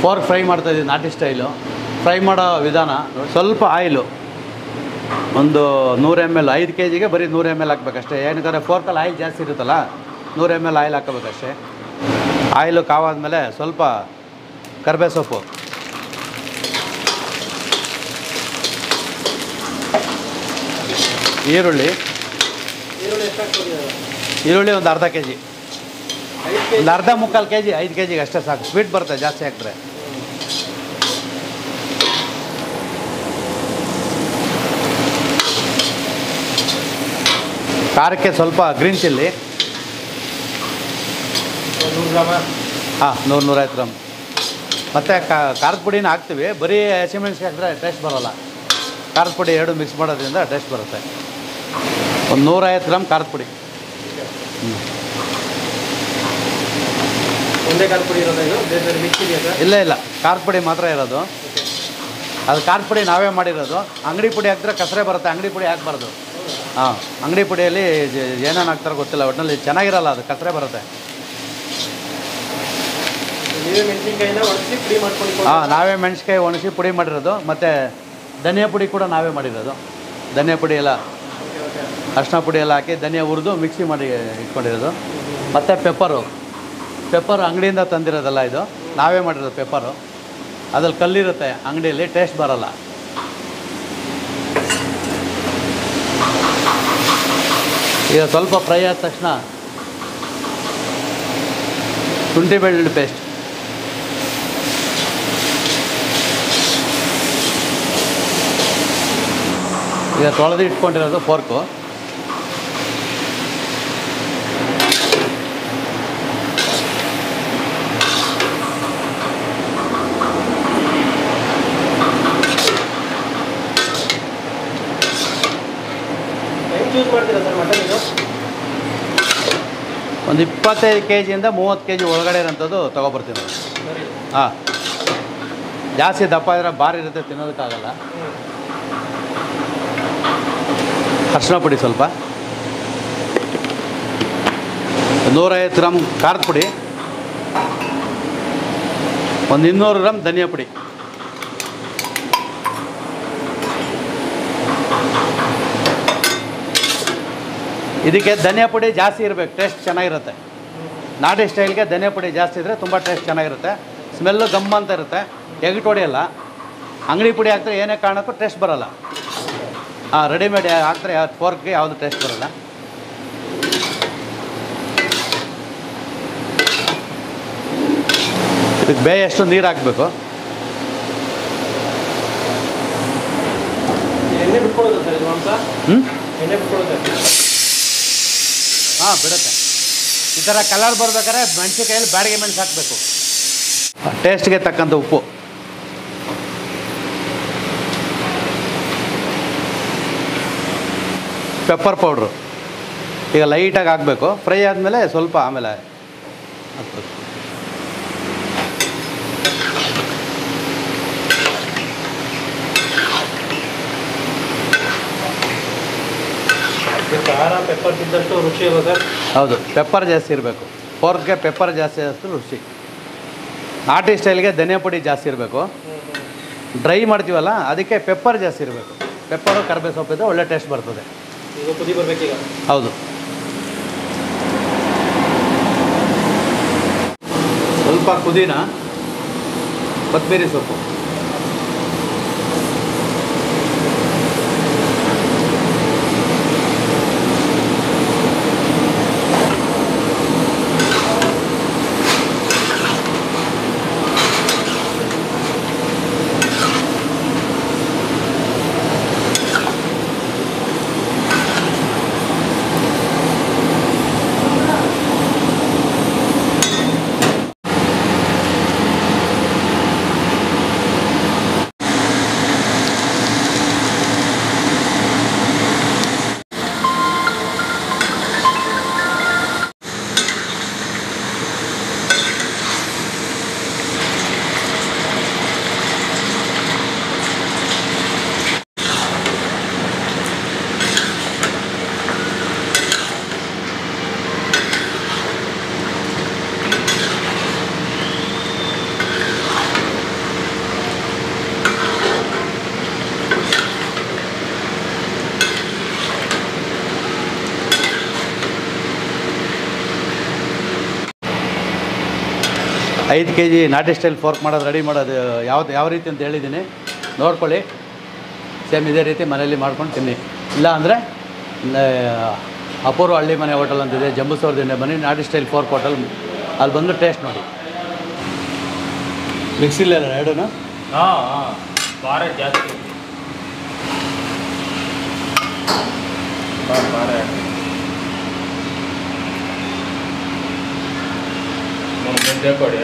Pork fry ಮಾಡ್ತಾಯಿದ್ದೀವಿ ನಾಟಿ style. Fry ಮಾಡೋ ವಿಧಾನ ಸ್ವಲ್ಪ ಆಯಿಲು ಒಂದು 100 ml 5 kgಗೆ ಬರೀ 100 ml ಹಾಕ್ಬೇಕಷ್ಟೇ. ಏನಂದರೆ ಫೋರ್ಕಲ್ಲಿ ಆಯಿಲ್ ಜಾಸ್ತಿ ಇರುತ್ತಲ್ಲ, 100 ml ಆಯಿಲ್ ಹಾಕೋಬೇಕಷ್ಟೇ. ಆಯಿಲು ಕಾವಾದ್ಮೇಲೆ ಸ್ವಲ್ಪ ಕರಿಬೇವು ಸೊಪ್ಪು, ಈರುಳ್ಳಿ ಒಂದು ಅರ್ಧ kg, ಒಂದು ಅರ್ಧ ಮುಕ್ಕಾಲು kg, 5 kgಗೆ ಅಷ್ಟೇ ಸಾಕು. ಸ್ವೀಟ್ ಬರುತ್ತೆ ಜಾಸ್ತಿ ಹಾಕಿದ್ರೆ. ಖಾರಕ್ಕೆ ಸ್ವಲ್ಪ ಗ್ರೀನ್ ಚಿಲ್ಲಿ, 100-150 ಗ್ರಾಮ್. ಮತ್ತು ಖಾರದ ಪುಡಿನ ಹಾಕ್ತೀವಿ. ಬರೀ ಹಸಿಮೆಣ್ಸಿಗೆ ಹಾಕಿದ್ರೆ ಟೇಸ್ಟ್ ಬರೋಲ್ಲ. ಖಾರದ ಪುಡಿ ಎರಡು ಮಿಕ್ಸ್ ಮಾಡೋದ್ರಿಂದ ಟೇಸ್ಟ್ ಬರುತ್ತೆ. ಒಂದು 150 ಗ್ರಾಮ್ ಖಾರದ ಪುಡಿ. ಒಂದೇ ಖಾರದ ಪುಡಿ ಇರೋದು ಇದು? ಮಿಕ್ಸ್ ಇದೆಯಾ? ಇಲ್ಲ, ಖಾರದ ಪುಡಿ ಮಾತ್ರ ಇರೋದು. ಅದು ಖಾರದ ಪುಡಿ ನಾವೇ ಮಾಡಿರೋದು. ಅಂಗಡಿ ಪುಡಿ ಹಾಕಿದ್ರೆ ಕಸರೆ ಬರುತ್ತೆ, ಅಂಗಡಿ ಪುಡಿ ಹಾಕಬಾರ್ದು. ಅಂಗಡಿ ಪುಡಿಯಲ್ಲಿ ಏನೇನು ಹಾಕ್ತಾರೋ ಗೊತ್ತಿಲ್ಲ, ಒಟ್ಟಿನಲ್ಲಿ ಚೆನ್ನಾಗಿರಲ್ಲ, ಅದು ಕಸರೆ ಬರುತ್ತೆ. ನಾವೇ ಮೆಣಸಿನ್ಕಾಯಿ ಒಣಗಿಸಿ ಪುಡಿ ಮಾಡಿರೋದು. ಮತ್ತು ಧನಿಯಾ ಪುಡಿ ಕೂಡ ನಾವೇ ಮಾಡಿರೋದು. ಧನಿಯಾ ಪುಡಿ ಎಲ್ಲ, ಅರಿಶಿನ ಪುಡಿ ಎಲ್ಲ ಹಾಕಿ ಧನಿಯಾ ಹುರಿದು ಮಿಕ್ಸಿ ಮಾಡಿ ಇಟ್ಕೊಂಡಿರೋದು. ಮತ್ತು ಪೆಪ್ಪರು ಅಂಗಡಿಯಿಂದ ತಂದಿರೋದಲ್ಲ, ಇದು ನಾವೇ ಮಾಡಿರೋದು. ಪೆಪ್ಪರು ಅದ್ರಲ್ಲಿ ಕಲ್ಲಿರುತ್ತೆ, ಅಂಗಡಿಯಲ್ಲಿ ಟೇಸ್ಟ್ ಬರೋಲ್ಲ. ಈಗ ಸ್ವಲ್ಪ ಫ್ರೈ ಆದ ತಕ್ಷಣ ಶುಂಠಿ ಬೆಳ್ಳುಳ್ಳಿ ಪೇಸ್ಟ್, ಈಗ ತೊಳೆದು ಇಟ್ಕೊಂಡಿರೋದು ಫೋರ್ಕು, ಒಂದು 25 kgಯಿಂದ 30 kg ಒಳಗಡೆ ಇರೋಂಥದ್ದು ತೊಗೊಬರ್ತೀವಿ ನಾವು. ಜಾಸ್ತಿ ದಪ್ಪ ಇದ್ರೆ ಭಾರಿ ಇರುತ್ತೆ, ತಿನ್ನೋದಕ್ಕಾಗಲ್ಲ. ಅರಿಶಿನ ಪುಡಿ ಸ್ವಲ್ಪ, 150 ಗ್ರಾಮ್ ಖಾರದ ಪುಡಿ, ಒಂದು 200 ಗ್ರಾಮ್ ಧನಿಯಾ ಪುಡಿ. ಇದಕ್ಕೆ ಧನಿಯಾ ಪುಡಿ ಜಾಸ್ತಿ ಇರಬೇಕು, ಟೇಸ್ಟ್ ಚೆನ್ನಾಗಿರುತ್ತೆ. ನಾಟಿ ಸ್ಟೈಲ್ಗೆ ಧನಿಯಾ ಪುಡಿ ಜಾಸ್ತಿ ಇದ್ದರೆ ತುಂಬ ಟೇಸ್ಟ್ ಚೆನ್ನಾಗಿರುತ್ತೆ. ಸ್ಮೆಲ್ಲು ಗಮ್ ಅಂತ ಇರುತ್ತೆ, ಎಗ್ಟ್ ಹೊಡೆಯಲ್ಲ. ಅಂಗಡಿ ಪುಡಿ ಹಾಕ್ತಾರೆ ಏನೇ ಕಾರಣಕ್ಕೂ ಟೇಸ್ಟ್ ಬರೋಲ್ಲ. ರೆಡಿಮೇಡ್ ಹಾಕ್ತಾರೆ ಫೋರ್ಕ್ಗೆ ಯಾವುದು ಟೇಸ್ಟ್ ಬರೋಲ್ಲ. ಇದಕ್ಕೆ ಬೇಯಷ್ಟು ನೀರು ಹಾಕಬೇಕು. ಎಣ್ಣೆ ಬಿಟ್ಕೊಳ್ಳೋದು ಸರ್ ಇದು ಮಾಂಸ? ಎಣ್ಣೆ ಬಿಟ್ಕೊಳ್ಳೋದು? ಬಿಡುತ್ತೆ. ಈ ಥರ ಕಲರ್ ಬರ್ಬೇಕಾದ್ರೆ ಮೆಣಸಿನ್ಕಾಯಲ್ಲಿ ಬ್ಯಾಡಿಗೆ ಮೆಣಸು ಹಾಕಬೇಕು. ಟೇಸ್ಟ್ಗೆ ತಕ್ಕಂಥ ಉಪ್ಪು, ಪೆಪ್ಪರ್ ಪೌಡ್ರು ಈಗ ಲೈಟಾಗಿ ಹಾಕಬೇಕು. ಫ್ರೈ ಆದಮೇಲೆ ಸ್ವಲ್ಪ ಆಮೇಲೆ ಹಾಕ್ಬೇಕು. ಖಾರ ಪೆಪ್ಪರ್ ತಿಂದಷ್ಟು ರುಚಿ ಅಲ್ಲ ಸರ್? ಹೌದು, ಪೆಪ್ಪರ್ ಜಾಸ್ತಿ ಇರಬೇಕು. ಪೋರ್ಕ್ಗೆ ಪೆಪ್ಪರ್ ಜಾಸ್ತಿ ಆದಷ್ಟು ರುಚಿ. ನಾಟಿ ಸ್ಟೈಲ್ಗೆ ಧನಿಯಾ ಪುಡಿ ಜಾಸ್ತಿ ಇರಬೇಕು. ಡ್ರೈ ಮಾಡ್ತೀವಲ್ಲ ಅದಕ್ಕೆ ಪೆಪ್ಪರ್ ಜಾಸ್ತಿ ಇರಬೇಕು. ಪೆಪ್ಪರು ಕರಿಬೇವು ಸೊಪ್ಪಿದ್ರೆ ಒಳ್ಳೆ ಟೇಸ್ಟ್ ಬರ್ತದೆ. ಈಗ ಕುದಿ ಬರಬೇಕೀಗ? ಹೌದು. ಸ್ವಲ್ಪ ಪುದೀನ, ಕೊತ್ತಂಬರಿ ಸೊಪ್ಪು, 5 kg ನಾಟಿ ಸ್ಟೈಲ್ ಫೋರ್ಕ್ ಮಾಡೋದು ರೆಡಿ ಮಾಡೋದು ಯಾವ ರೀತಿ ಅಂತ ಹೇಳಿದ್ದೀನಿ, ನೋಡ್ಕೊಳ್ಳಿ. ಸೇಮ್ ಇದೇ ರೀತಿ ಮನೆಯಲ್ಲಿ ಮಾಡ್ಕೊಂಡು ತಿನ್ನಿ. ಇಲ್ಲ ಅಂದರೆ ಅಪೂರ್ವ ಹಳ್ಳಿ ಮನೆ ಹೋಟೆಲ್ ಅಂತಿದೆ, ಜಂಬೂಸವ್ರ ದಿಣ್ಣೆ ಬನ್ನಿ, ನಾಟಿ ಸ್ಟೈಲ್ ಫೋರ್ಕ್ ಹೋಟೆಲ್, ಅಲ್ಲಿ ಬಂದು ಟೇಸ್ಟ್ ನೋಡಿ. ಮಿಕ್ಸಿಲ್ಲ ಎರಡೂ ಭಾರ ಜಾಸ್ತಿ ಮುದ್ದೆ ಕೊಡಿ.